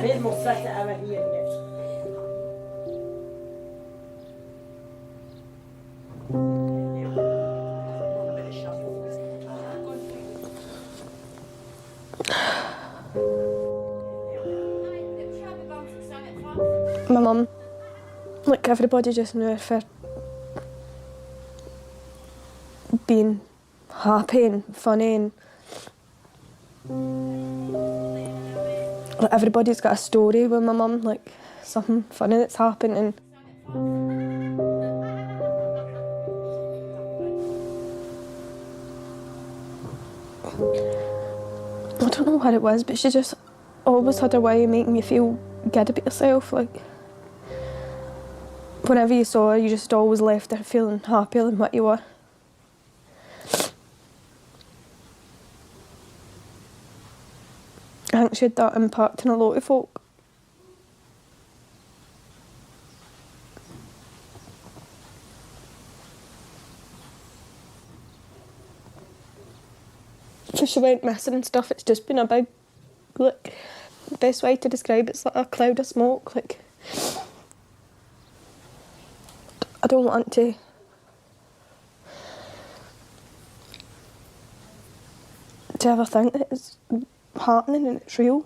Then we'll sit it over here and My mum, like everybody just knew her for being happy and funny, and like, everybody's got a story with my mum, like something funny that's happened. And I don't know what it was, but she just always had a way of making you feel good about yourself. Like, whenever you saw her, you just always left her feeling happier than what you were. I think she had that impact on a lot of folk. If she went missing and stuff, it's just been a big, like, the best way to describe it's like a cloud of smoke. Like, I don't want to ever think that it's happening and it's real.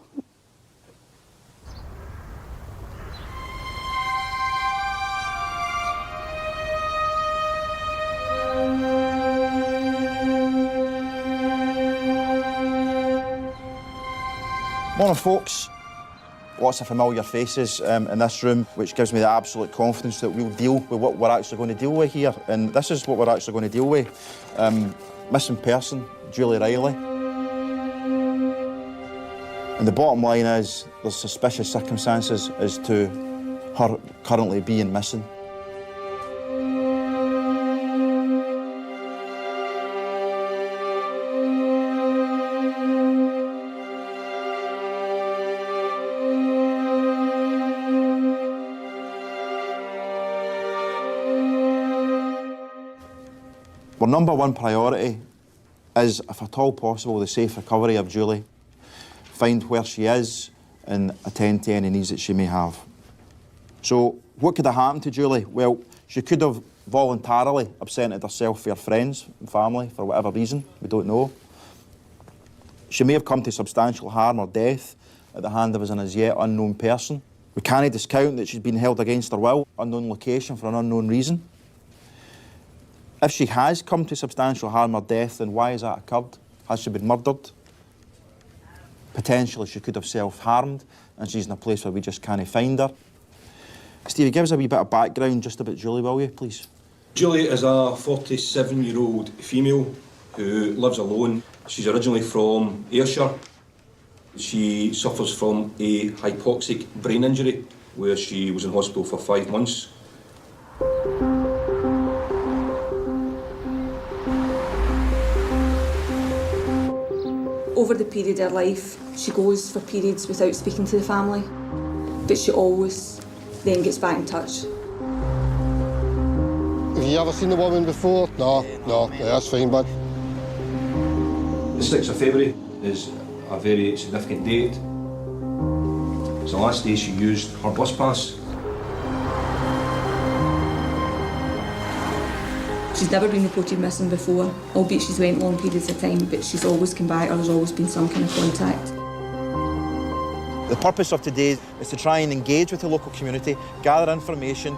Morning, folks. Lots of familiar faces in this room, which gives me the absolute confidence that we'll deal with what we're actually going to deal with here. And this is what we're actually going to deal with. Missing person, Julie Reilly. And the bottom line is there's suspicious circumstances as to her currently being missing. Our number one priority is, if at all possible, the safe recovery of Julie. Find where she is and attend to any needs that she may have. So, what could have happened to Julie? Well, she could have voluntarily absented herself for her friends and family for whatever reason, we don't know. She may have come to substantial harm or death at the hand of an as yet unknown person. We can't discount that she's been held against her will, unknown location for an unknown reason. If she has come to substantial harm or death, then why has that occurred? Has she been murdered? Potentially she could have self-harmed and she's in a place where we just can't find her. Stevie, give us a wee bit of background just about Julie, will you, please? Julie is a 47-year-old female who lives alone. She's originally from Ayrshire. She suffers from a hypoxic brain injury where she was in hospital for 5 months. Over the period of her life, she goes for periods without speaking to the family, but she always then gets back in touch. Have you ever seen the woman before? No, that's fine, bud. The 6th of February is a very significant date. It's the last day she used her bus pass. She's never been reported missing before, albeit she's went long periods of time, but she's always come back or there's always been some kind of contact. The purpose of today is to try and engage with the local community, gather information.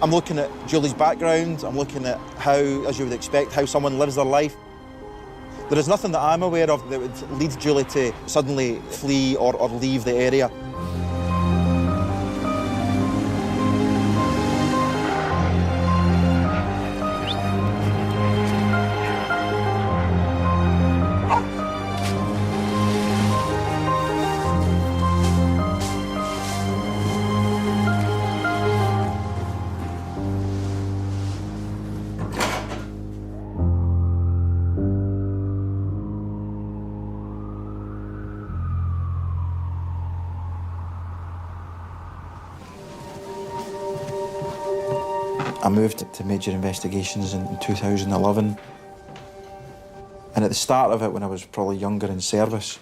I'm looking at Julie's background, I'm looking at how, as you would expect, how someone lives their life. There is nothing that I'm aware of that would lead Julie to suddenly flee or leave the area. I moved to major investigations in 2011. And at the start of it, when I was probably younger in service,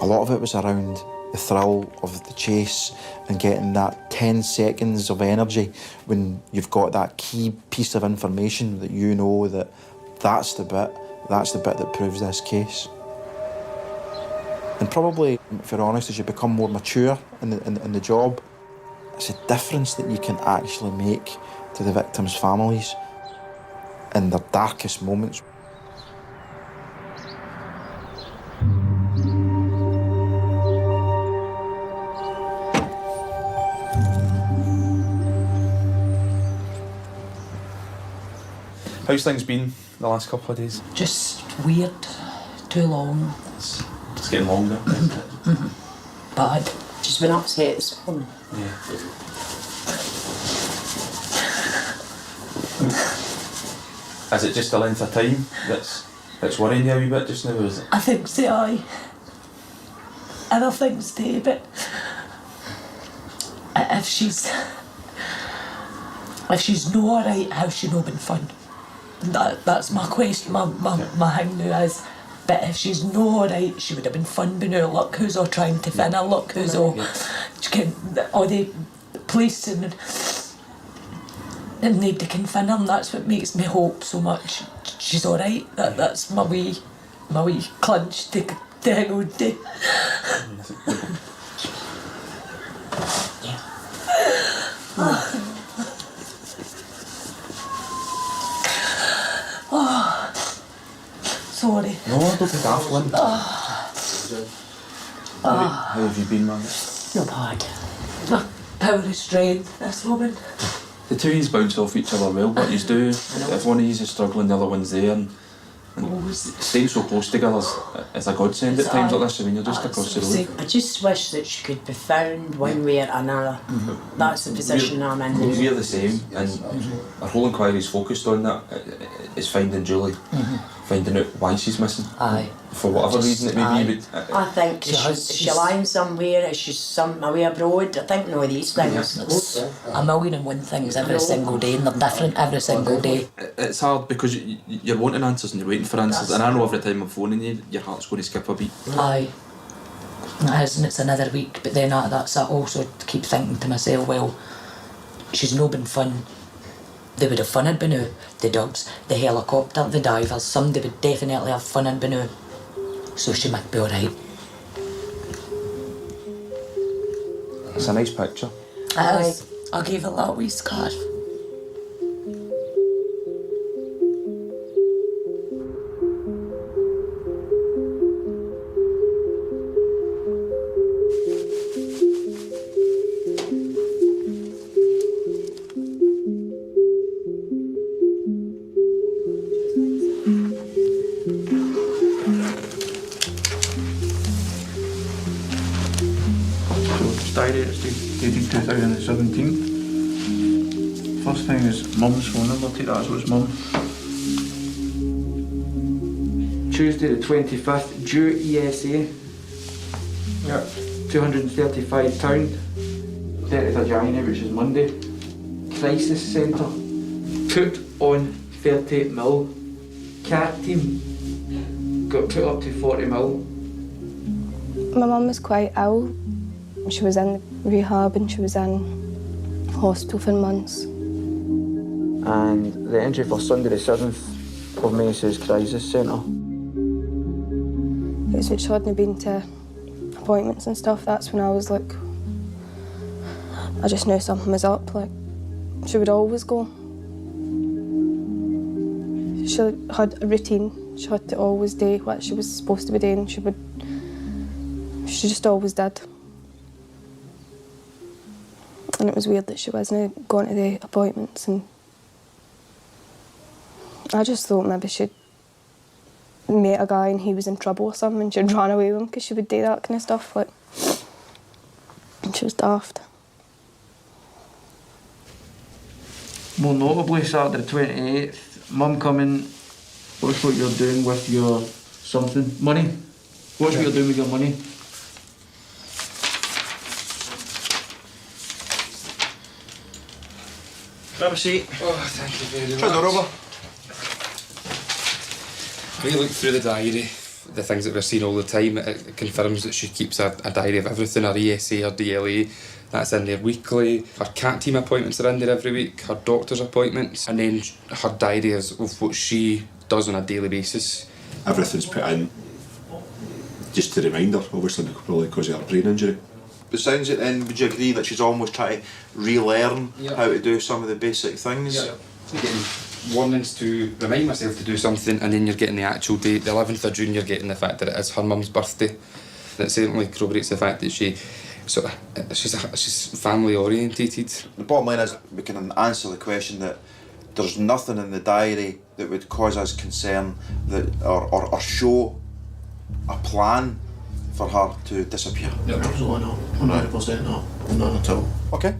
A lot of it was around the thrill of the chase and getting that 10 seconds of energy when you've got that key piece of information that you know that that's the bit that proves this case. And probably, if you're honest, as you become more mature in the job, it's a difference that you can actually make to the victims' families in their darkest moments. How's things been the last couple of days? Just weird, too long. It's getting longer. Bad. She's been upset this morning. Yeah. Is it just the length of time that's worrying you a wee bit just now, is it? I think so, aye. Other things too, but if she's no alright, how's she no been fun? That's my question, my thing now is, but if she's no alright, she would have been fun by now. Look who's all trying to fin her, look who's all the police and nobody can fin her, and that's what makes me hope so much she's alright. That's my wee clunge to hang on to. Sorry. No, don't be daft, Lynn. How have you been, man? Not bad. Power of strength, this woman. The two of you bounce off each other well. What you do, if one of you is struggling, the other one's there, and staying so close together is a godsend at times like this. I mean, you're just across the road. I just wish that she could be found one way or another. That's the position I'm in. We're the same, and our whole inquiry is focused on that. Is finding Julie, finding out why she's missing. Aye. For whatever reason it may be. But I think she's lying somewhere, she's away abroad. I think none of these things. It's a million and one things every single day, and they're different every single day. It's hard because you're wanting answers and you're waiting for answers, and I know every time I'm phoning you, your heart's going to skip a beat. Aye. It is, and it's another week, but then I also keep thinking to myself, well, she's no been fun. They would have funned by now. The dogs, the helicopter, the divers, somebody would definitely have funned by now. So she might be alright. It's a nice picture. It is. I gave her that wee scarf. Diary, it's dated 2017. First thing is mum's phone number, take that, so it's mum. Tuesday the 25th, due ESA. Yep. £235. 30th of January, which is Monday. Crisis Centre. Put on 38 mil. CAT team got put up to 40 mil. My mum was quite ill. She was in rehab and she was in hospital for months. And the entry for Sunday the 7th of May says Crisis Centre. It was when she hadn't been to appointments and stuff. That's when I was like, I just knew something was up. Like, she would always go. She had a routine. She had to always do what she was supposed to be doing. She just always did. And it was weird that she wasn't going to the appointments, and I just thought maybe she'd met a guy and he was in trouble or something and she'd run away with him because she would do that kind of stuff. Like, and she was daft. More notably, Saturday the 28th, Mum coming, what's what you're doing with your something? Money? What's what you're doing with your money? Grab a seat. Oh, thank you very much. Turn the door over. We looked through the diary. the things that we're seeing all the time, it confirms that she keeps a diary of everything, her ESA, her DLA, that's in there weekly. Her cat team appointments are in there every week, her doctor's appointments, and then her diary is of what she does on a daily basis. Everything's put in just to remind her, obviously probably because of her brain injury. It sounds it then, would you agree that she's almost trying to relearn how to do some of the basic things? Yeah. You're getting warnings to remind myself to do something, and then you're getting the actual date, the 11th of June, you're getting the fact that it is her mum's birthday. That certainly corroborates the fact that she's family orientated. The bottom line is we can answer the question that there's nothing in the diary that would cause us concern that or show a plan for her to disappear. Yeah, absolutely not. 100% not. None at all. Okay.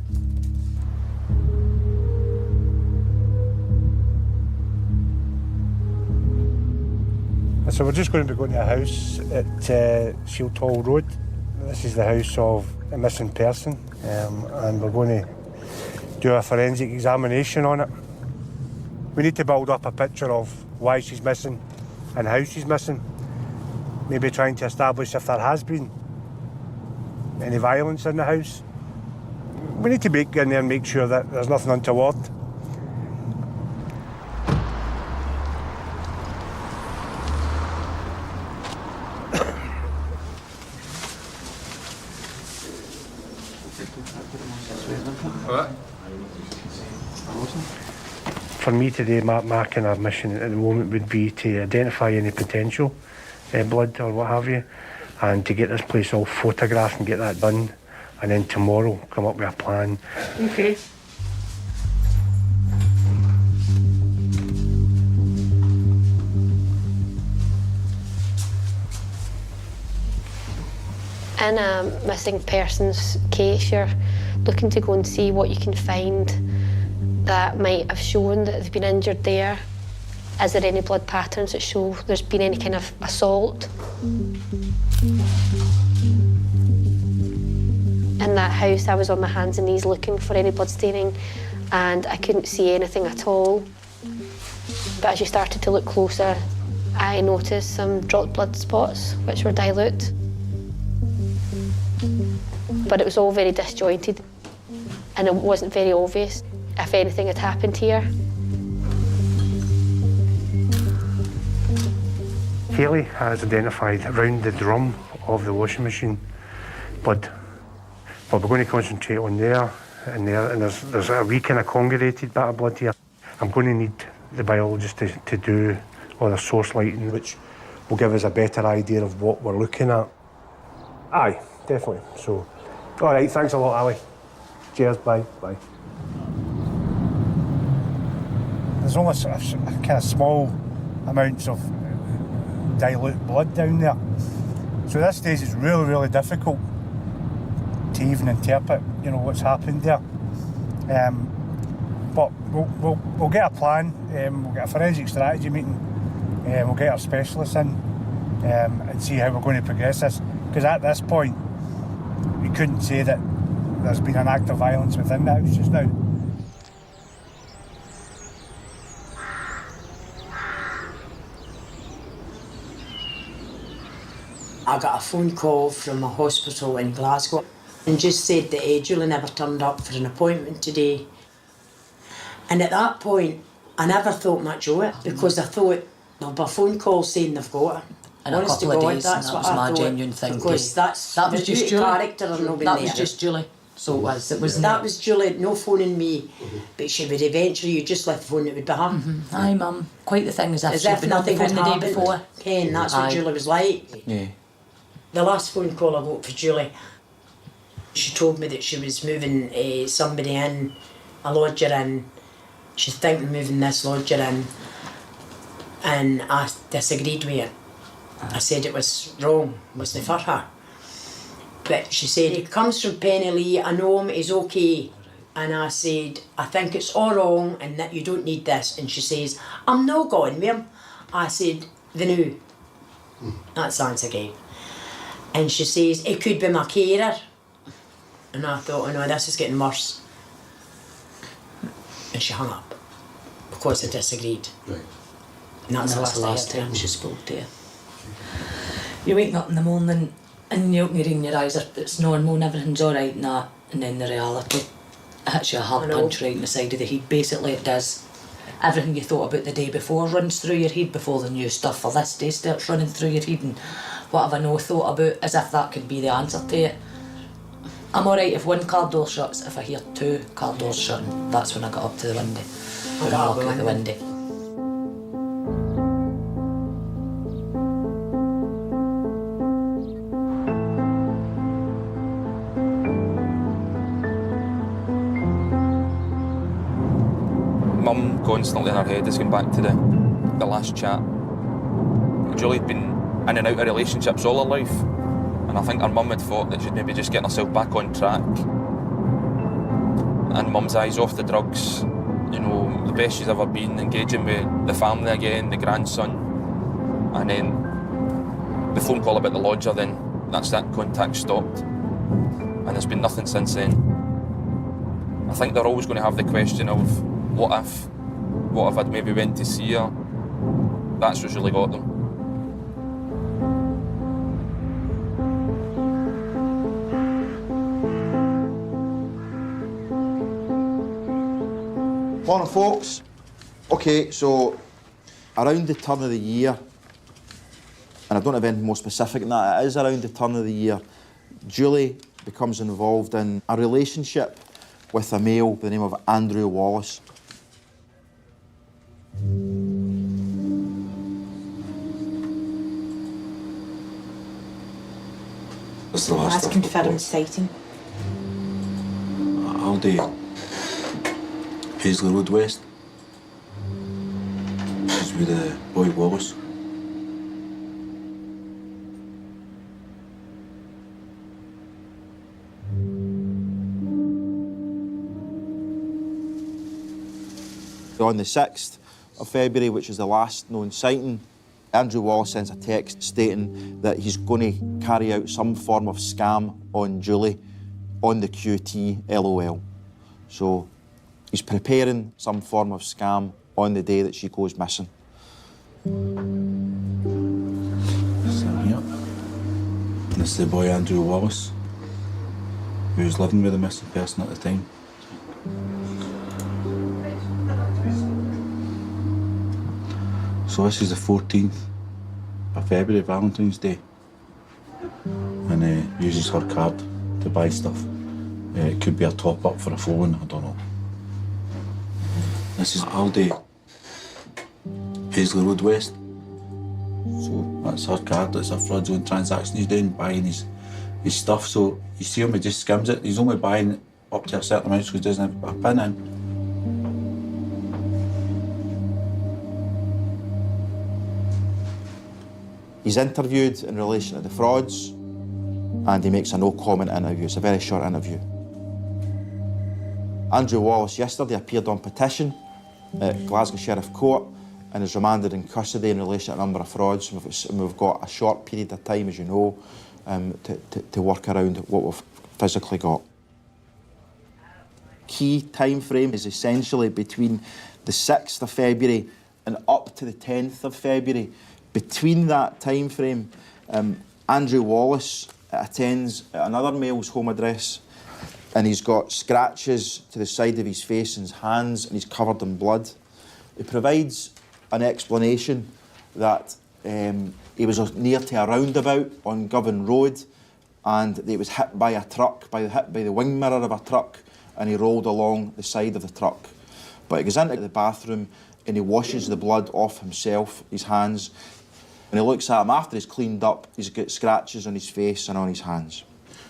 So we're just going to be going to a house at Shield Hall Road. This is the house of a missing person, and we're going to do a forensic examination on it. We need to build up a picture of why she's missing and how she's missing. Maybe trying to establish if there has been any violence in the house. We need to get in there and make sure that there's nothing untoward. For me today, my kind of mission at the moment would be to identify any potential blood or what have you, and to get this place all photographed and get that done, and then tomorrow come up with a plan. Okay. In a missing persons case, you're looking to go and see what you can find that might have shown that they've been injured there. Is there any blood patterns that show there's been any kind of assault? In that house, I was on my hands and knees looking for any blood staining, and I couldn't see anything at all. But as you started to look closer, I noticed some dropped blood spots, which were dilute. But it was all very disjointed, and it wasn't very obvious if anything had happened here. Haley has identified around the drum of the washing machine blood. But we're going to concentrate on there, and there's a wee kind of congregated bit of blood here. I'm going to need the biologist to do all the source lighting, which will give us a better idea of what we're looking at. Aye, definitely. So, all right, thanks a lot, Ali. Cheers, bye. There's only a kind of small amounts of dilute blood down there. So at this stage it's really, really difficult to even interpret, what's happened there. But we'll get a plan, we'll get a forensic strategy meeting, we'll get our specialists in and see how we're going to progress this. Because at this point, we couldn't say that there's been an act of violence within the house just now. I got a phone call from a hospital in Glasgow and just said that Julie never turned up for an appointment today. And at that point, I never thought much of it, because I thought there'll be a phone call saying they've got her. In a couple of days, and that was my genuine thing. Because that was just Julie. Character or no that was just Julie. So it was. That was Julie, no phoning me, but she would eventually, you just left the phone, it would be her. Mm-hmm. Aye, Mum. Quite the thing, as if been nothing had the happened. Day before. Ken, that's what Julie was like. Yeah. The last phone call I got for Julie, she told me that she was moving somebody in, a lodger in. She's thinking of moving this lodger in, and I disagreed with her. I said it was wrong, wasn't for her. But she said, he comes from Penny, I know him, he's okay. And I said, I think it's all wrong and that you don't need this. And she says, I'm not going with him. I said, the new. That's the answer again. And she says, it could be my carer. And I thought, oh no, this is getting worse. And she hung up because I disagreed. Right. And that's the last time she spoke to her. You're waking up in the morning and you open your eyes, it's normal and everything's alright and that, and then the reality hits you a hard punch right in the side of the head. Basically it does. Everything you thought about the day before runs through your head before the new stuff for this day starts running through your head, and what have I no thought about, as if that could be the answer to it. I'm alright if one car door shuts. If I hear two car doors shutting, that's when I got up to the window. I got up out the window. Mum constantly in her head is going back to the last chat. Julie'd been in and out of relationships all her life, and I think her mum had thought that she'd maybe just getting herself back on track. And Mum's eyes off the drugs, you know, the best she's ever been, engaging with the family again, the grandson. And then the phone call about the lodger, then that's that contact stopped. And there's been nothing since then. I think they're always going to have the question of, what if I'd maybe went to see her? That's what's really got them. Morning, folks. Okay, so around the turn of the year, and I don't have anything more specific than that, it is around the turn of the year, Julie becomes involved in a relationship with a male by the name of Andrew Wallace. What's the last confirmed sighting. Aldi, Paisley Road West. She's with Boy Wallace. On the 6th of February, which is the last known sighting, Andrew Wallace sends a text stating that he's going to carry out some form of scam on Julie on the QT LOL. So he's preparing some form of scam on the day that she goes missing. Same here. This is the boy Andrew Wallace, who was living with the missing person at the time. So this is the 14th of February, Valentine's Day, and uses her card to buy stuff. It could be a top-up for a phone, I don't know. This is Aldi, Paisley Road West. So that's her card, that's a fraudulent transaction he's doing, buying his stuff. So you see him, he just skims it. He's only buying up to a certain amount, so he doesn't have a pin in. He's interviewed in relation to the frauds, and he makes a no-comment interview. It's a very short interview. Andrew Wallace yesterday appeared on petition at Glasgow Sheriff Court and is remanded in custody in relation to a number of frauds. And we've got a short period of time, as you know, to work around what we've physically got. Key time frame is essentially between the 6th of February and up to the 10th of February. Between that time frame, Andrew Wallace attends another male's home address, and he's got scratches to the side of his face and his hands, and he's covered in blood. He provides an explanation that he was near to a roundabout on Govan Road, and he was hit by a truck, hit by the wing mirror of a truck, and he rolled along the side of the truck. But he goes into the bathroom and he washes the blood off himself, his hands. When he looks at him after he's cleaned up, he's got scratches on his face and on his hands.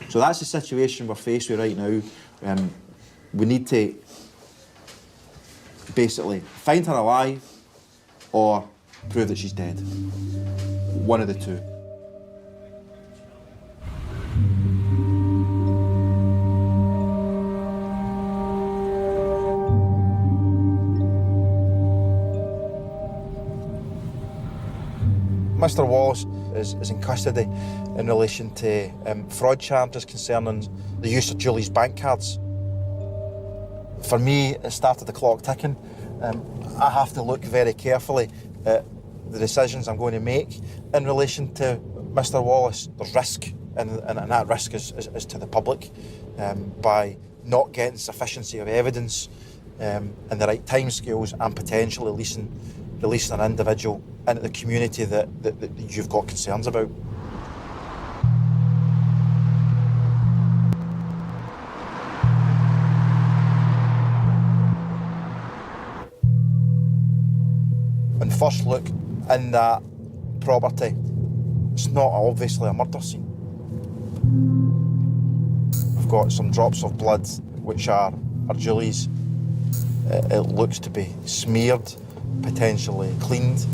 So that's the situation we're faced with right now. We need to basically find her alive or prove that she's dead. One of the two. Mr Wallace is in custody in relation to fraud charges concerning the use of Julie's bank cards. For me, it started the clock ticking. I have to look very carefully at the decisions I'm going to make in relation to Mr. Wallace, there's risk, and that risk is to the public by not getting sufficiency of evidence in the right timescales and potentially releasing an individual into the community that you've got concerns about. On first look in that property, it's not obviously a murder scene. We've got some drops of blood which are Julie's. It looks to be smeared, potentially cleaned.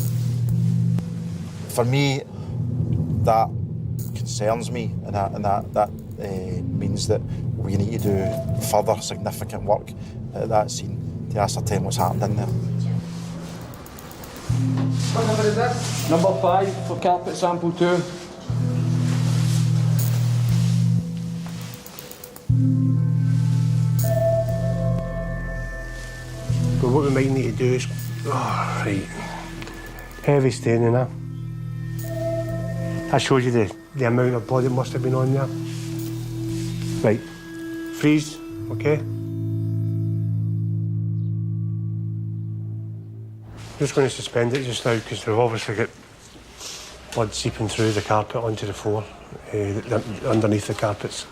For me, that concerns me, and that means that we need to do further significant work at that scene to ascertain what's happened in there. What number is this? Number 5 for carpet sample 2. But what we might need to do is... Oh, right. Heavy staining there. That shows you the amount of blood that must have been on there. Right. Freeze, okay? Just going to suspend it just now because we've obviously got blood seeping through the carpet onto the floor, underneath the carpets.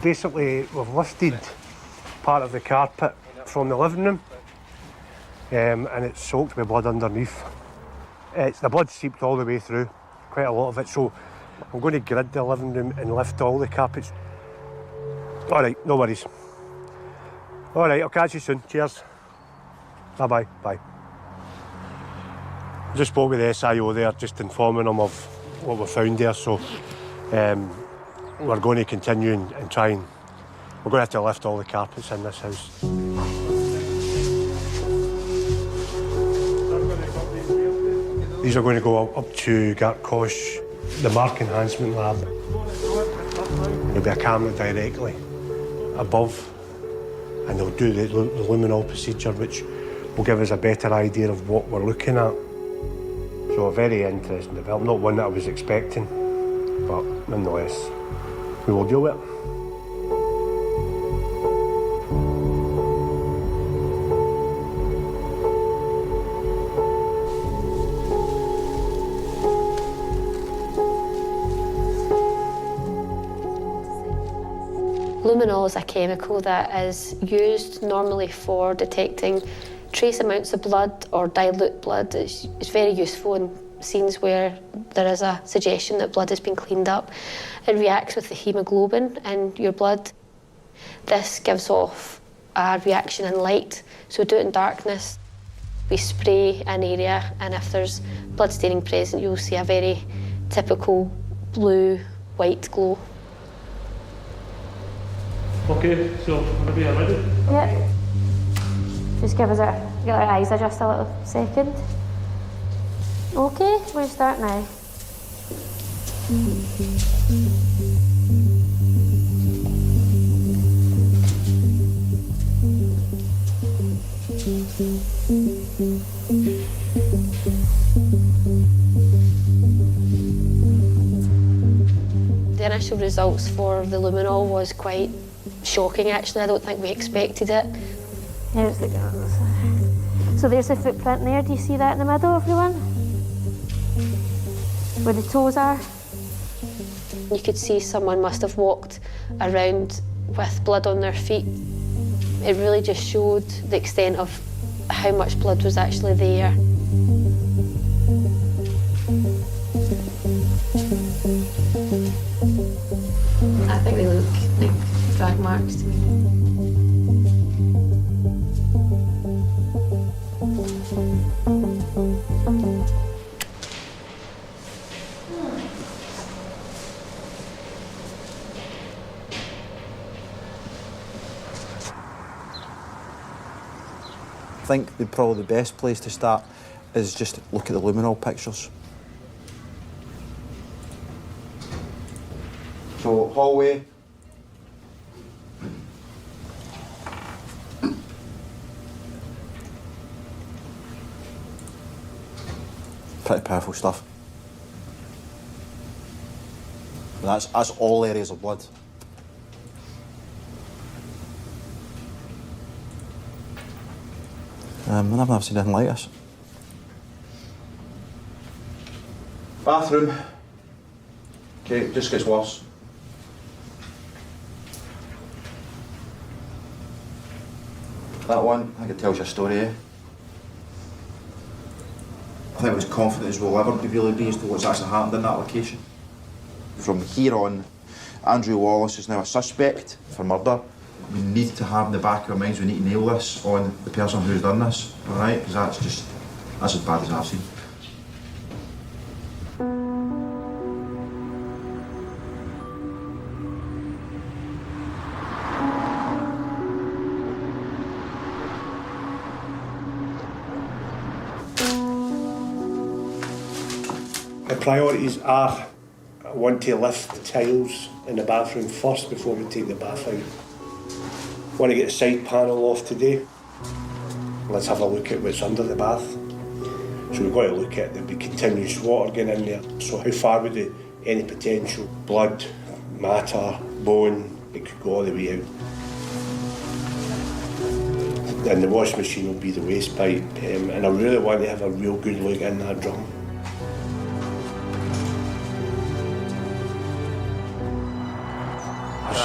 Basically, we've lifted part of the carpet from the living room and it's soaked with blood underneath. The blood seeped all the way through, quite a lot of it, so I'm going to grid the living room and lift all the carpets. All right, no worries. All right, I'll catch you soon. Cheers. Bye-bye. Bye. Just spoke with the SIO there, just informing them of what we found there, so we're going to continue and try and... We're going to have to lift all the carpets in this house. These are going to go up to Gartcosh, the mark enhancement lab. There'll be a camera directly above, and they'll do the luminol procedure, which will give us a better idea of what we're looking at. So a very interesting development, not one that I was expecting, but nonetheless, we will deal with it. Luminol is a chemical that is used normally for detecting trace amounts of blood or dilute blood. It's very useful in scenes where there is a suggestion that blood has been cleaned up. It reacts with the haemoglobin in your blood. This gives off a reaction in light, so we do it in darkness. We spray an area, and if there's blood staining present, you'll see a very typical blue-white glow. Okay, so whenever you're ready. Yeah. Just give our eyes adjust a little second. Okay, we'll start now. The initial results for the luminol was quite shocking, actually. I don't think we expected it. Here's the guns. So there's the footprint there. Do you see that in the middle, everyone? Where the toes are. You could see someone must have walked around with blood on their feet. It really just showed the extent of how much blood was actually there. I think they look like drag marks to me. I think probably the best place to start is just look at the luminol pictures. So hallway, pretty powerful stuff. And that's all areas of blood. I've never seen anything like this. Bathroom. Okay, it just gets worse. That one, I think it tells you a story, eh? I think we're as confident as we'll ever really be as to what's actually happened in that location. From here on, Andrew Wallace is now a suspect for murder. We need to have in the back of our minds, we need to nail this on the person who's done this, all right? Because that's as bad as I've seen. My priorities are, I want to lift the tiles in the bathroom first before we take the bath out. I want to get the side panel off today. Let's have a look at what's under the bath. So we've got to look at there'll be continuous water getting in there. So how far would any potential blood, matter, bone, it could go all the way out. And the wash machine will be the waste pipe. And I really want to have a real good look in that drum.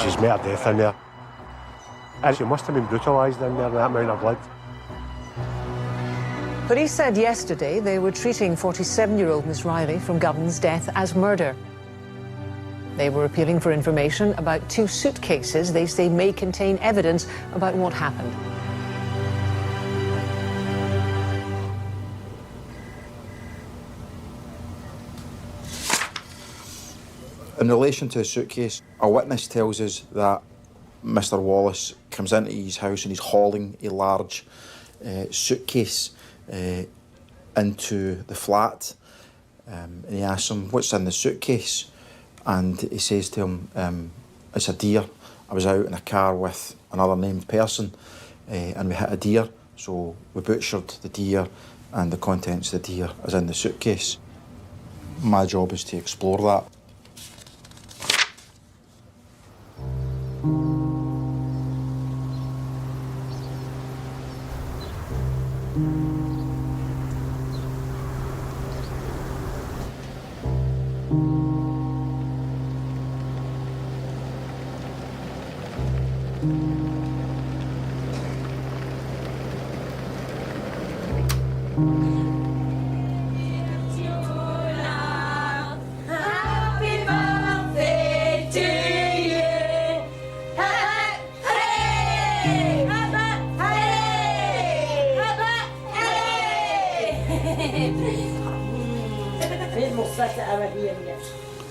She's met her death in there. And she must have been brutalised in there with that amount of blood. Police said yesterday they were treating 47-year-old Miss Reilly from Govan's death as murder. They were appealing for information about 2 suitcases they say may contain evidence about what happened. In relation to the suitcase, a witness tells us that Mr. Wallace comes into his house and he's hauling a large suitcase into the flat. And he asks him, what's in the suitcase? And he says to him, it's a deer. I was out in a car with another named person and we hit a deer. So we butchered the deer and the contents of the deer is in the suitcase. My job is to explore that.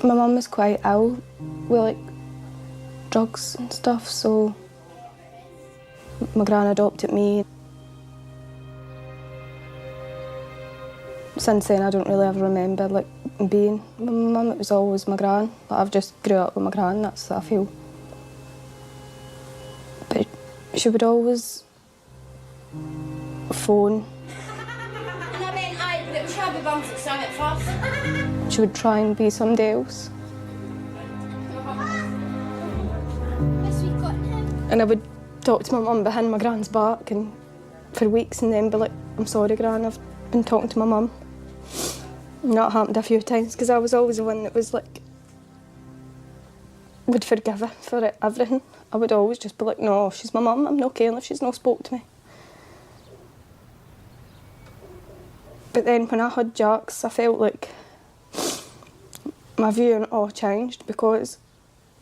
My mum was quite ill with like drugs and stuff, so my gran adopted me. Since then I don't really ever remember like being with my mum, it was always my gran. Like, I've just grew up with my gran, that's what I feel. But she would always phone. She would try and be somebody else. And I would talk to my mum behind my gran's back and for weeks and then be like, I'm sorry Gran, I've been talking to my mum. And that happened a few times because I was always the one that was like, would forgive her for everything. I would always just be like, no, she's my mum, I'm not caring if she's not spoke to me. But then when I had Jax, I felt like my view on it all changed because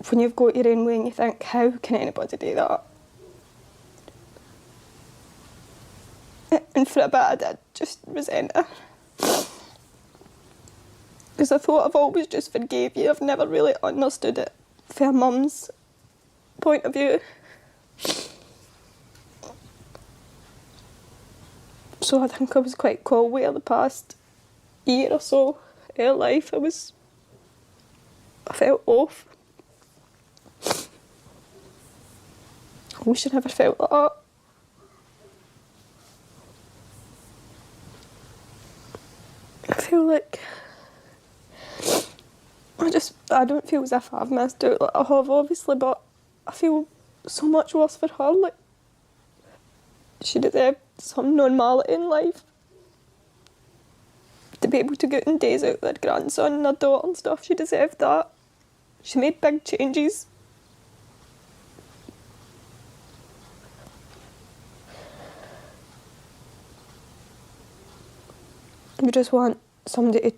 when you've got your own way and you think, how can anybody do that? And for a bit I did just resent her. Because I thought I've always just forgave you, I've never really understood it from her mum's point of view. So I think I was quite cold with her the past year or so in her life. I felt off. I wish I never felt like that. I feel like I don't feel as if I've missed out. Like, I have, obviously, but I feel so much worse for her. Like, she deserved some normality in life. To be able to go out on days out with her grandson and her daughter and stuff, she deserved that. She made big changes. We just want somebody to,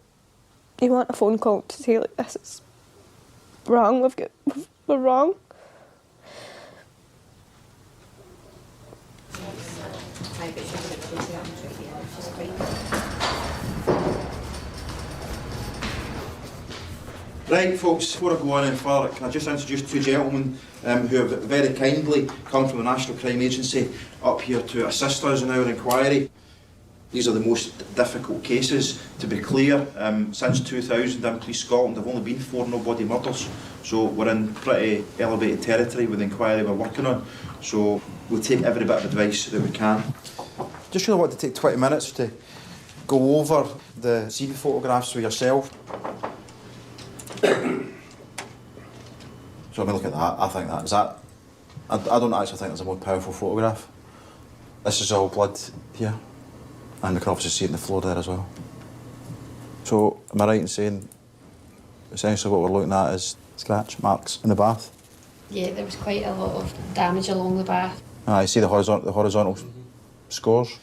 you want a phone call to say, like, this is wrong, we're wrong. Right, folks, before I go on any further, can I just introduce two gentlemen who have very kindly come from the National Crime Agency up here to assist us in our inquiry. These are the most difficult cases, to be clear. Since 2000 in Police Scotland, there have only been 4 no-body murders, so we're in pretty elevated territory with the inquiry we're working on. So we'll take every bit of advice that we can. Just really want to take 20 minutes to go over the scene photographs with yourself. So I mean, look at that. I think that is that. I don't actually think there's a more powerful photograph. This is all blood here, and we can obviously see it in the floor there as well. So am I right in saying essentially what we're looking at is scratch marks in the bath? Yeah, there was quite a lot of damage along the bath. I see the horizontal scores.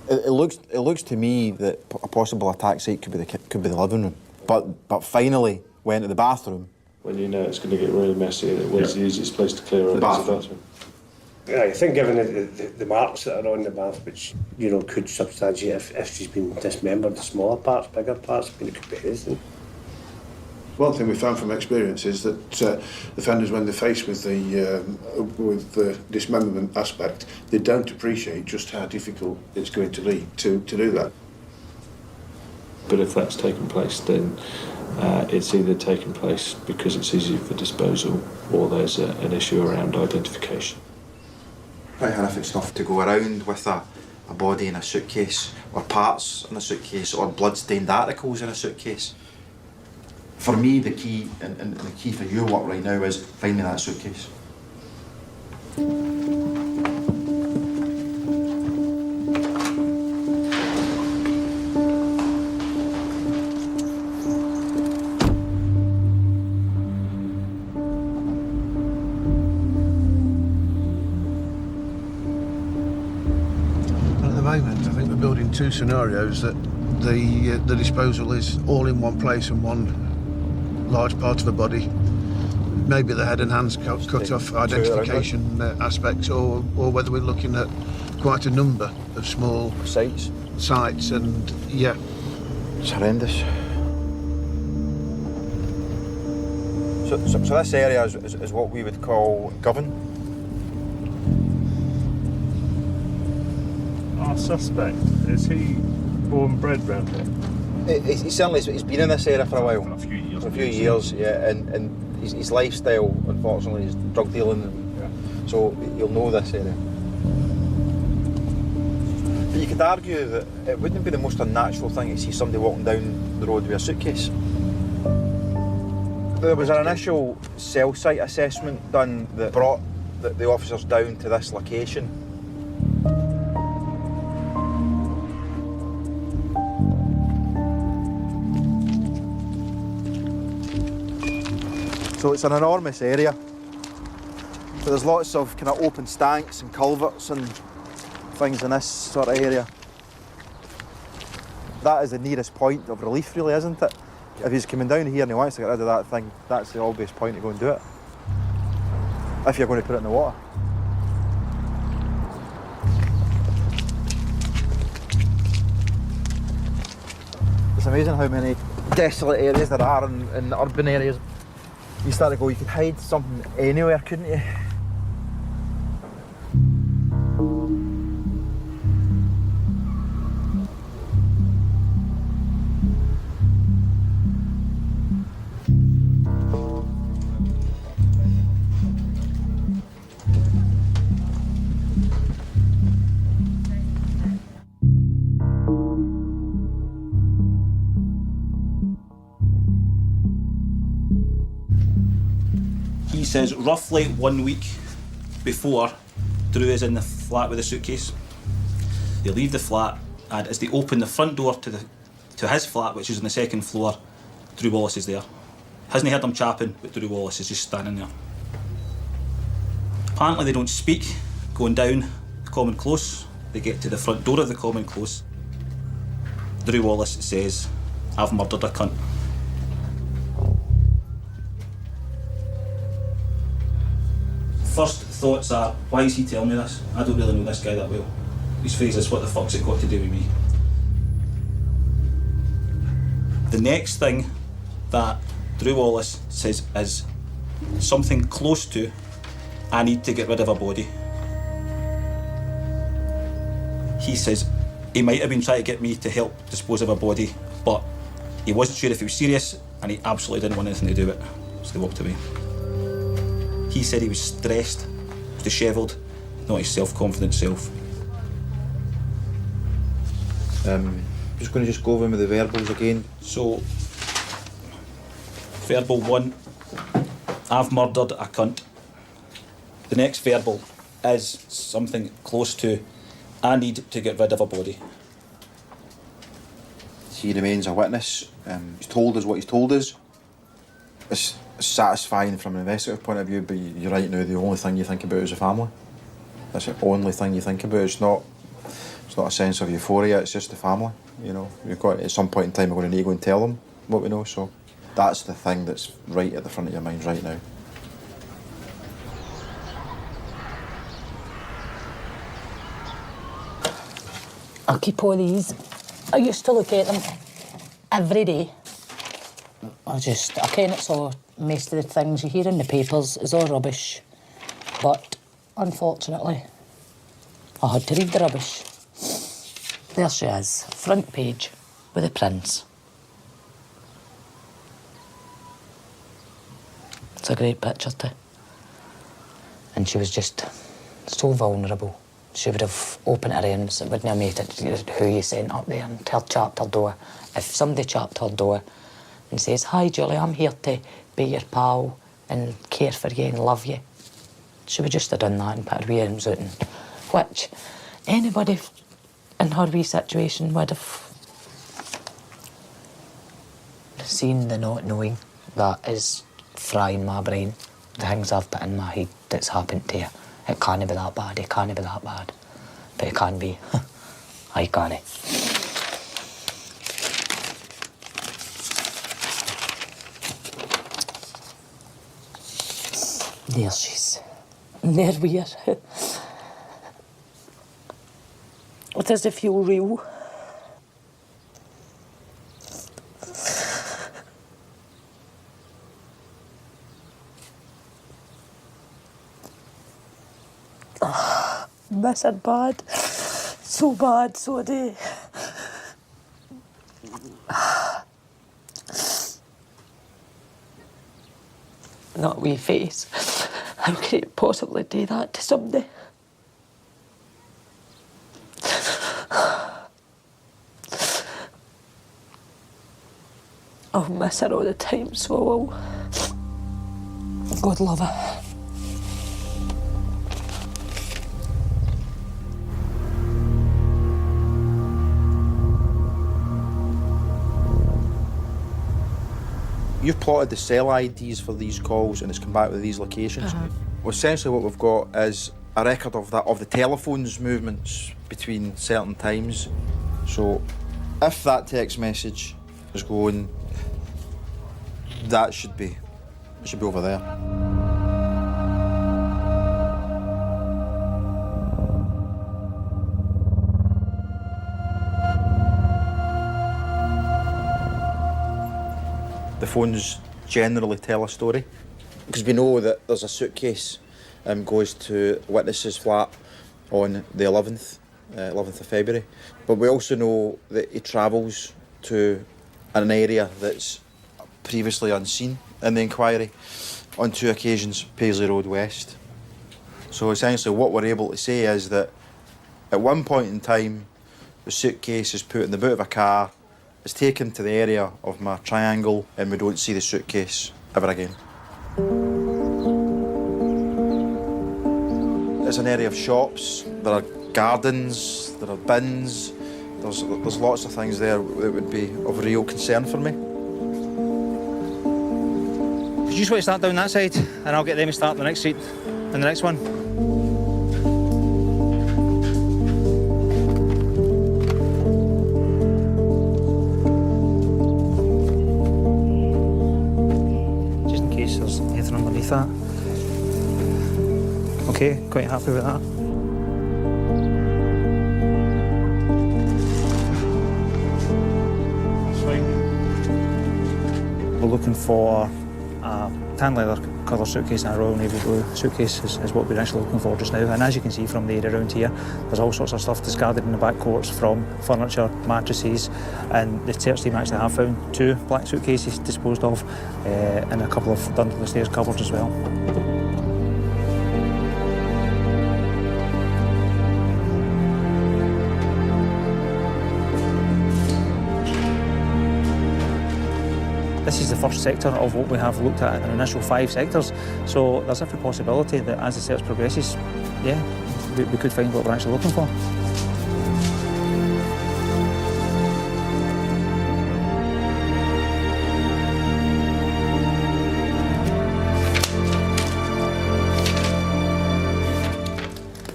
It looks to me that a possible attack site could be the living room. But finally went to the bathroom. When you know it's going to get really messy, and it was the easiest place to clear up The is the bathroom. bathroom. Yeah, I think given the marks that are on the bath, which, you know, could substantiate if she's been dismembered, the smaller parts, bigger parts, I mean, it could be anything. One thing we found from experience is that offenders, when they're faced with the dismemberment aspect, they don't appreciate just how difficult it's going to be to do that. But if that's taken place, then it's either taken place because it's easy for disposal, or there's an issue around identification. Quite horrific stuff to go around with a body in a suitcase, or parts in a suitcase, or blood-stained articles in a suitcase. For me, the key, and the key for your work right now, is finding that suitcase. At the moment, I think we're building 2 scenarios that the disposal is all in one place and one large part of the body. Maybe the head and hands cut off, identification aspects, or whether we're looking at quite a number of small sites, and yeah. It's horrendous. So this area is what we would call Govan. Our suspect, is he born and bred round here? He certainly he's been in this area for a while. For a few years, yeah, and his lifestyle, unfortunately, is drug dealing, so he'll know this area. But you could argue that it wouldn't be the most unnatural thing to see somebody walking down the road with a suitcase. There was an initial cell site assessment done that brought the officers down to this location. So it's an enormous area. So there's lots of kind of open stanks and culverts and things in this sort of area. That is the nearest point of relief, really, isn't it? If he's coming down here and he wants to get rid of that thing, that's the obvious point to go and do it. If you're going to put it in the water. It's amazing how many desolate areas there are in urban areas. You start to go, you could hide something anywhere, couldn't you? says roughly 1 week before Drew is in the flat with the suitcase, they leave the flat, and as they open the front door to his flat, which is on the second floor, Drew Wallace is there. Hasn't heard them chapping, but Drew Wallace is just standing there. Apparently they don't speak. Going down the common close, they get to the front door of the common close. Drew Wallace says, "I've murdered a cunt." First thoughts are, why is he telling me this? I don't really know this guy that well. His phrase is, what the fuck's it got to do with me? The next thing that Drew Wallace says is something close to, "I need to get rid of a body." He says he might have been trying to get me to help dispose of a body, but he wasn't sure if he was serious, and he absolutely didn't want anything to do with it, so they walked away. He said he was stressed, dishevelled, not his self-confident self. Just going to go over with the verbals again. So, verbal 1, "I've murdered a cunt." The next verbal is something close to, "I need to get rid of a body." He remains a witness. He's told us what he's told us. It's satisfying from an investigative point of view, but you're right now, the only thing you think about is the family. That's the only thing you think about. It's not a sense of euphoria, it's just the family, you know. You've got, at some point in time, we're going to need to go and tell them what we know, so that's the thing that's right at the front of your mind right now. I keep all these. I used to look at them every day. I ken it's all, most of the things you hear in the papers is all rubbish. But, unfortunately, I had to read the rubbish. There she is, front page, with the prints. It's a great picture too. And she was just so vulnerable. She would have opened her hands, it wouldn't have made it who you sent up there and chapped her door. If somebody chapped her door and says, "Hi Julie, I'm here to be your pal and care for you and love you," she would just have done that and put her wee arms out, and which anybody in her wee situation would have seen. The not knowing that is frying my brain. The things I've put in my head that's happened to her. It can't be that bad, it can't be that bad. But it can be. I can't. There she is. There we are. Does it feel real? Miss her bad. So bad, so do. Not a wee face. How could you possibly do that to somebody? I'll miss her all the time, so I will. God love her. You've plotted the cell IDs for these calls and it's come back with these locations. Well, essentially what we've got is a record of the telephone's movements between certain times. So if that text message is going, that should be over there. The phones generally tell a story because we know that there's a suitcase goes to a witness's flat on the 11th of February, but we also know that he travels to an area that's previously unseen in the inquiry on 2 occasions, Paisley Road West. So essentially what we're able to say is that at one point in time the suitcase is put in the boot of a car, is taken to the area of my triangle, and we don't see the suitcase ever again. is an area of shops. There are gardens, there are bins. There's lots of things there that would be of real concern for me. You just want to start down that side, and I'll get them to start on the next street and the next one. Just in case there's anything underneath that. Okay, quite happy with that. We're looking for a tan leather colour suitcase and a Royal Navy blue suitcase is what we're actually looking for just now. And as you can see from the area around here, there's all sorts of stuff discarded in the back courts, from furniture, mattresses, and the search team actually have found 2 black suitcases disposed of and a couple of under the stairs cupboards as well. This is the first sector of what we have looked at in the initial 5 sectors, so there's every possibility that as the search progresses, yeah, we could find what we're actually looking for.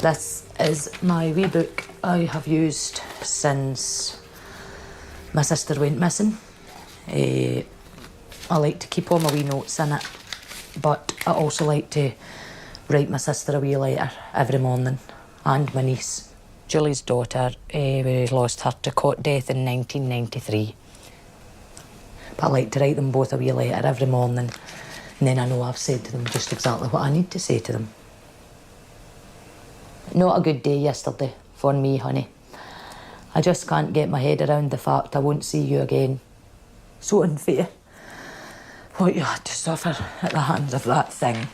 This is my wee book I have used since my sister went missing. I like to keep all my wee notes in it, but I also like to write my sister a wee letter every morning, and my niece. Julie's daughter, we lost her to caught death in 1993. But I like to write them both a wee letter every morning, and then I know I've said to them just exactly what I need to say to them. Not a good day yesterday for me, honey. I just can't get my head around the fact I won't see you again. So unfair. What you had to suffer at the hands of that thing.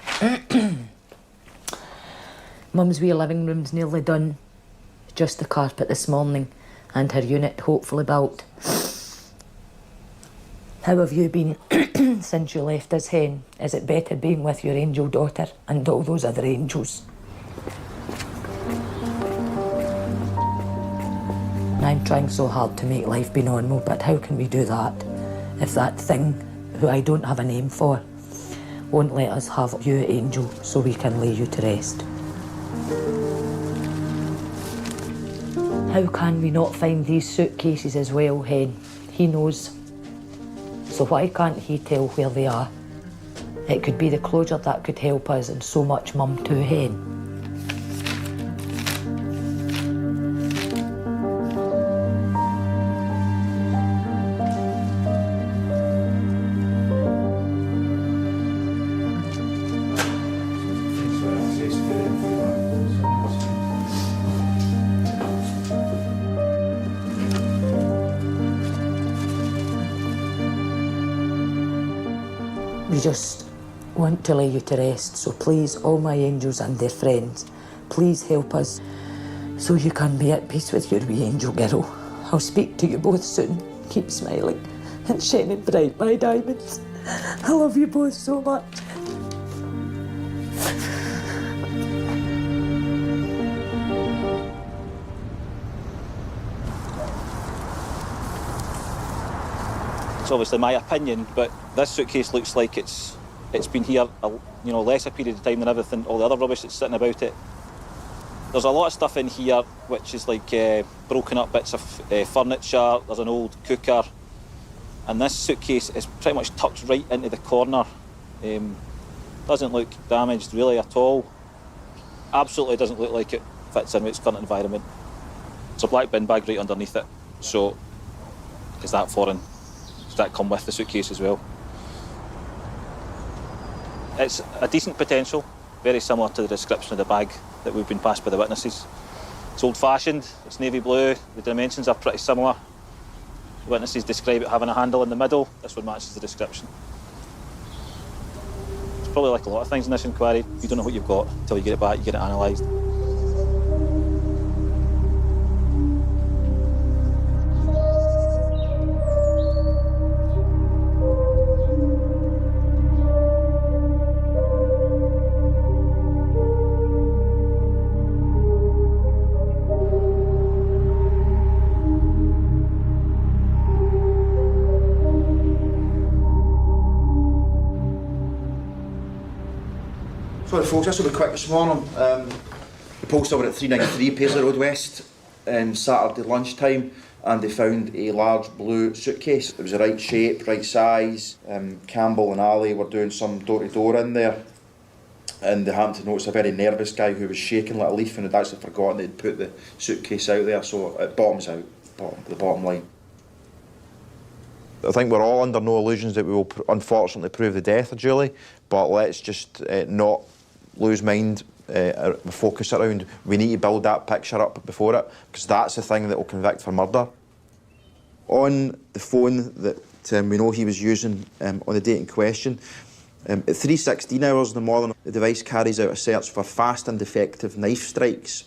Mum's wee living room's nearly done. Just the carpet this morning and her unit hopefully built. How have you been since you left us, Hen? Is it better being with your angel daughter and all those other angels? I'm trying so hard to make life be normal, but how can we do that if that thing, who I don't have a name for, won't let us have you, Angel, so we can lay you to rest? How can we not find these suitcases as well, Hen? He knows. So why can't he tell where they are? It could be the closure that could help us, and so much, Mum, too, Hen. We just want to lay you to rest, so please, all my angels and their friends, please help us so you can be at peace with your wee angel girl. I'll speak to you both soon. Keep smiling and shining bright, my diamonds. I love you both so much. It's obviously my opinion, but this suitcase looks like it's been here a lesser period of time than everything, all the other rubbish that's sitting about it. There's a lot of stuff in here which is like broken up bits of furniture. There's an old cooker, and this suitcase is pretty much tucked right into the corner. Doesn't look damaged really at all. Absolutely doesn't look like it fits in with its current environment. There's a black bin bag right underneath it, so is that foreign? Does that come with the suitcase as well? It's a decent potential, very similar to the description of the bag that we've been passed by the witnesses. It's old-fashioned, it's navy blue, the dimensions are pretty similar. The witnesses describe it having a handle in the middle. This one matches the description. It's probably like a lot of things in this inquiry. You don't know what you've got until you get it back, you get it analysed. Sorry folks, this will be quick this morning. The police were at 393 Paisley Road West Saturday lunchtime, and they found a large blue suitcase. It was the right shape, right size. Campbell and Ali were doing some door-to-door in there, and they happened to notice a very nervous guy who was shaking like a leaf and had actually forgotten they'd put the suitcase out there, so it bottoms out, the bottom line. I think we're all under no illusions that we will unfortunately prove the death of Julie, but let's just not lose mind, focus around. We need to build that picture up before it, because that's the thing that will convict for murder. On the phone that we know he was using on the date in question, at 3:16 hours in the morning, the device carries out a search for fast and effective knife strikes.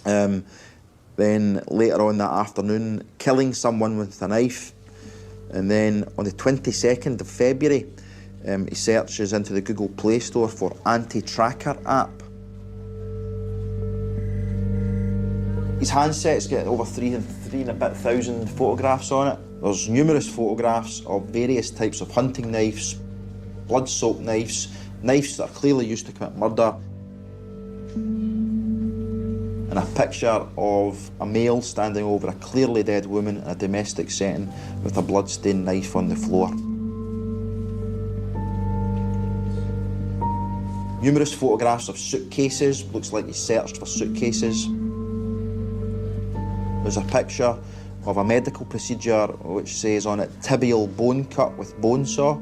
Then later on that afternoon, killing someone with a knife. And then on the 22nd of February, he searches into the Google Play Store for anti-tracker app. His handset's got over 3,000 photographs on it. There's numerous photographs of various types of hunting knives, blood-soaked knives, knives that are clearly used to commit murder, and a picture of a male standing over a clearly dead woman in a domestic setting with a blood-stained knife on the floor. Numerous photographs of suitcases, looks like he searched for suitcases. There's a picture of a medical procedure which says on it, tibial bone cut with bone saw.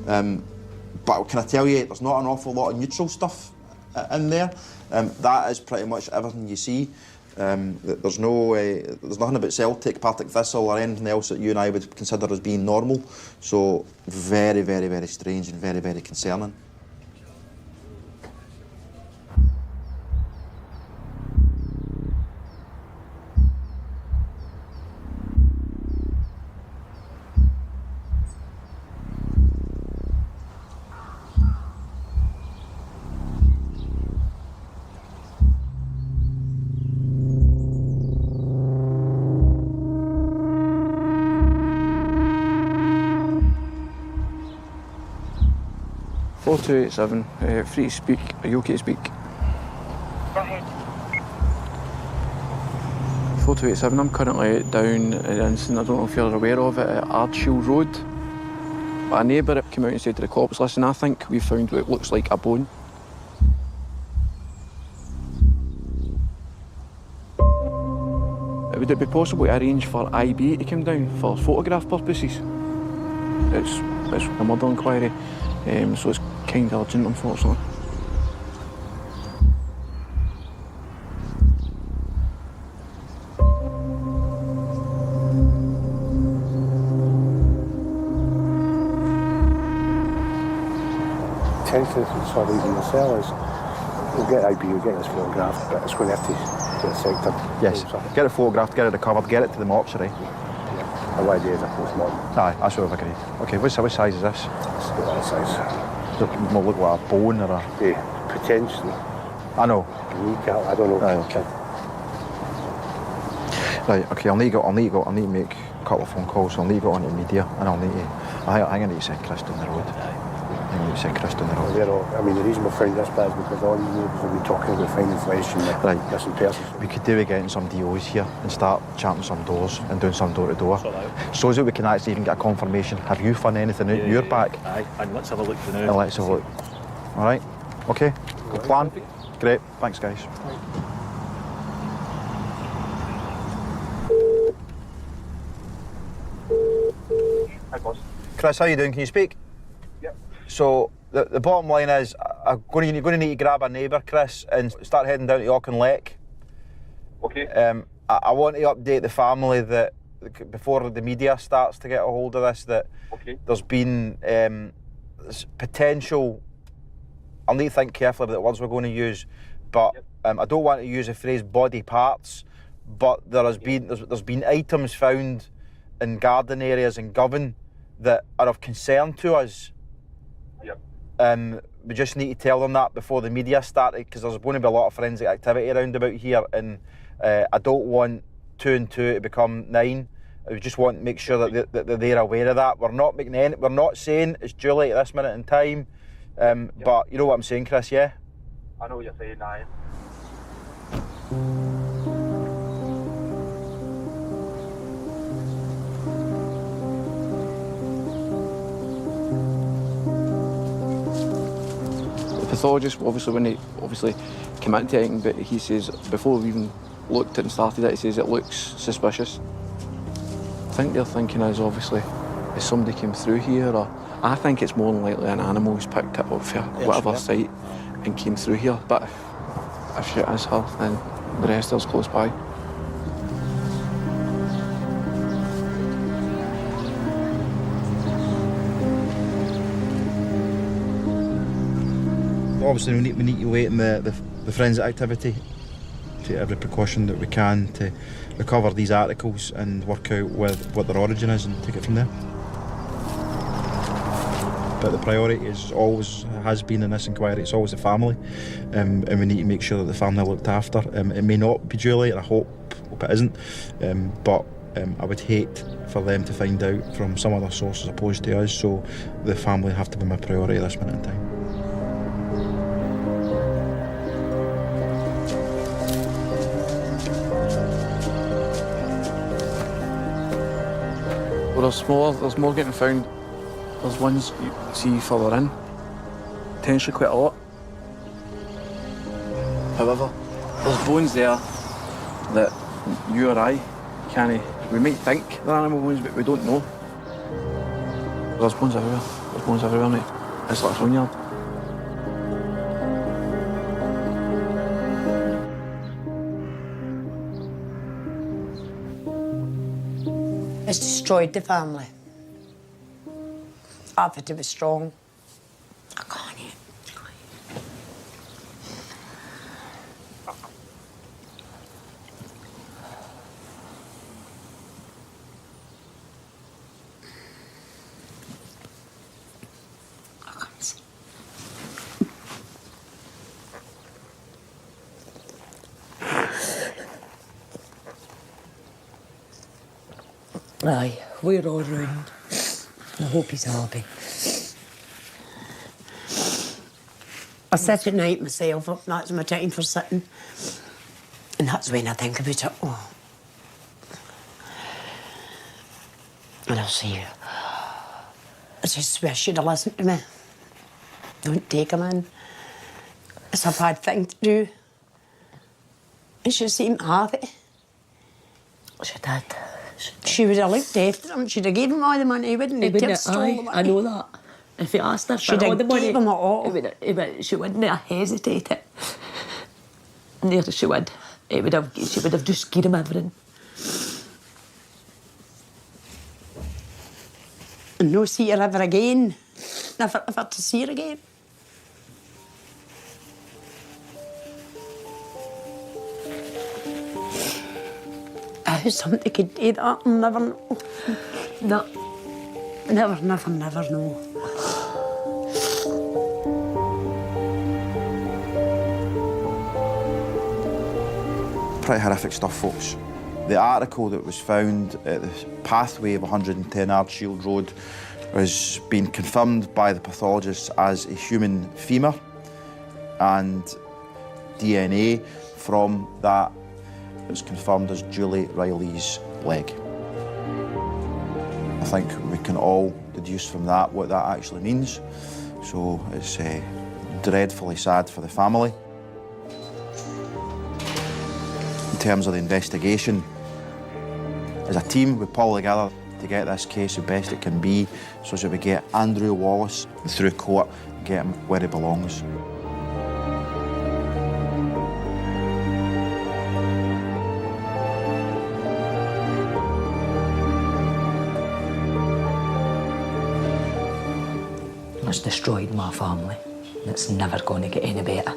But can I tell you, there's not an awful lot of neutral stuff in there. That is pretty much everything you see. There's nothing about Celtic, Partick Thistle or anything else that you and I would consider as being normal. So very, very, very strange and very, very concerning. Four 287, free to speak. Are you okay to speak? Go ahead. 4287, I'm currently down at an incident, I don't know if you're aware of it, at Ardshiel Road. A neighbour came out and said to the cops, listen, I think we found what looks like a bone. Would it be possible to arrange for IB to come down for photograph purposes? It's a murder inquiry, so it's kind of urgent, unfortunately. Potentially, sort of even the sellers, we'll get IB, we'll get this photographed, but it's going to have to get sectored. Yes, get it photographed, get it recovered, get it to the mortuary. Yeah, the idea is a post-mortem. Aye, that's what we've agreed. Okay, what size is this? It's about that size. Does it look like a bone or a... Yeah, potentially. I know. I don't know. Right, okay. Right, okay, I'll need to make a couple of phone calls, so I'll need to go on to the media, and I'll need to... I need to send Chris down the road. I need to send Chris down the road. I mean, the reason we found this bad is because all you neighbours will be talking about finding flesh and missing persons. We could do with getting some DOs here and start champing some doors and doing some door-to-door. So that we can actually even get a confirmation. Have you found anything out your back? Aye, and let's have a look for now. And let's have a look. All right, okay, good plan. Great, thanks guys. Hi, boss. Chris, how you doing? Can you speak? Yep. So the bottom line is, you're going to need to grab a neighbour, Chris, and start heading down to Auchinleck. Okay. I want to update the family that before the media starts to get a hold of this, that there's been potential. I'll need to think carefully about the words we're going to use, but I don't want to use the phrase body parts. But there's been items found in garden areas in Govan that are of concern to us. Yep. We just need to tell them that before the media started, because there's going to be a lot of forensic activity around about here, and I don't want 2 and 2 to become 9. I just want to make sure that they're aware of that. We're not saying it's Julie at this minute in time. But you know what I'm saying, Chris, yeah? I know what you're saying, aye. The pathologist, obviously, when he came into it, but he says, before we even looked at and started it, he says it looks suspicious. I think their thinking is, obviously, if somebody came through here, or I think it's more than likely an animal who's picked it up for whatever site and came through here. But if it is her, then the rest is close by. Obviously, we need to wait in the forensic activity, take every precaution that we can to recover these articles and work out what their origin is and take it from there. But the priority has been in this inquiry, it's always the family, and we need to make sure that the family are looked after. It may not be Julie, and I hope it isn't, but I would hate for them to find out from some other source as opposed to us, so the family have to be my priority at this minute in time. Well, there's more getting found. There's ones you see further in, potentially quite a lot. However, there's bones there that you or I can't. We might think they're animal bones, but we don't know. There's bones everywhere. There's bones everywhere, mate. It's like a boneyard. It's destroyed the family. I thought it was strong. I can't eat. Aye, we're all round. I hope he's happy. I sit at night myself, that's my time for sitting. And that's when I think about it. Oh. And I'll say, I just wish you'd have listened to me. Don't take him in. It's a bad thing to do. And she seemed happy. She did. She would have looked after him. She'd have given him all the money, wouldn't he? I know that. If he asked her for all the money, him it all. She wouldn't have hesitated. There she would. She would have just given him everything. And no see her ever again. Never to see her again. How somebody could do that and never know. No. Never know. Pretty horrific stuff, folks. The article that was found at the pathway of 110 Ardshield Road has been confirmed by the pathologists as a human femur, and DNA from that was confirmed as Julie Reilly's leg. I think we can all deduce from that what that actually means. So it's dreadfully sad for the family. In terms of the investigation, as a team, we pull together to get this case the best it can be so that we get Andrew Wallace through court and get him where he belongs. It's destroyed my family, and it's never going to get any better.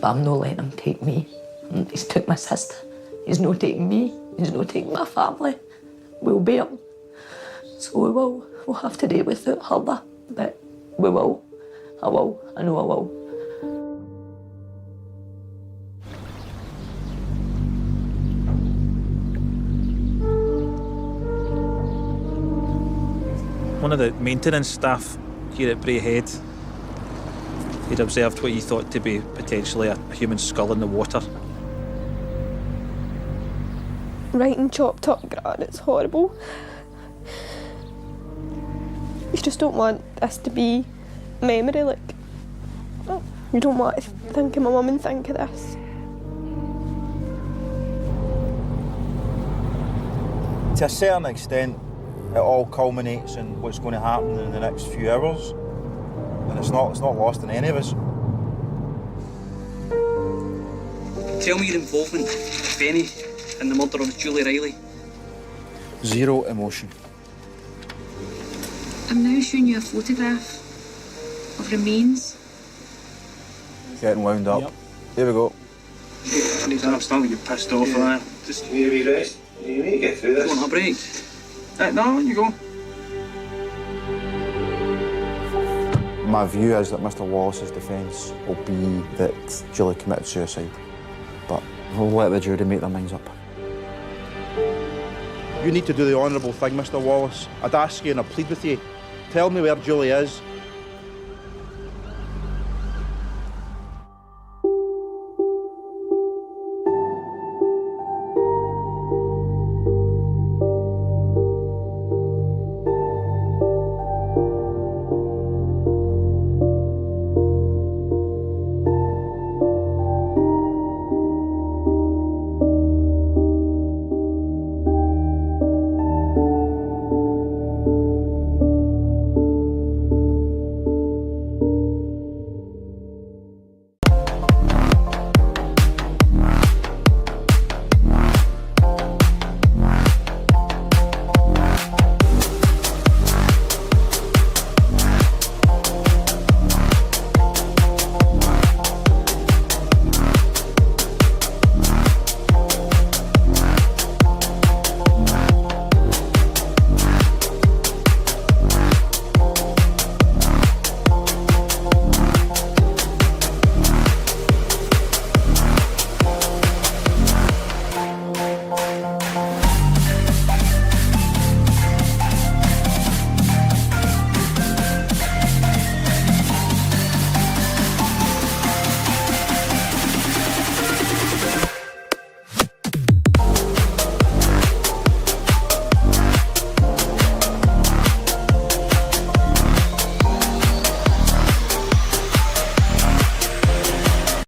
But I'm not letting him take me. He's took my sister. He's not taking me. He's not taking my family. We'll bear him. So we will. We'll have to deal with it harder, but we will. I will. I know I will. One of the maintenance staff here at Braehead He'd observed what he thought to be potentially a human skull in the water. Writing chopped up gran, it's horrible. You just don't want this to be memory, like, you don't want to think of my mum and think of this. To a certain extent, it all culminates in what's going to happen in the next few hours, and it's not lost on any of us. Tell me your involvement, if any, in the murder of Julie Reilly. Zero emotion. I'm now showing you a photograph of remains. Getting wound up. Yep. Here we go. I'm starting to get pissed off, man. Just need a wee rest. You need to get through this. Go on, a break. No, you go. My view is that Mr. Wallace's defence will be that Julie committed suicide, but we'll let the jury make their minds up. You need to do the honourable thing, Mr. Wallace. I'd ask you and I plead with you. Tell me where Julie is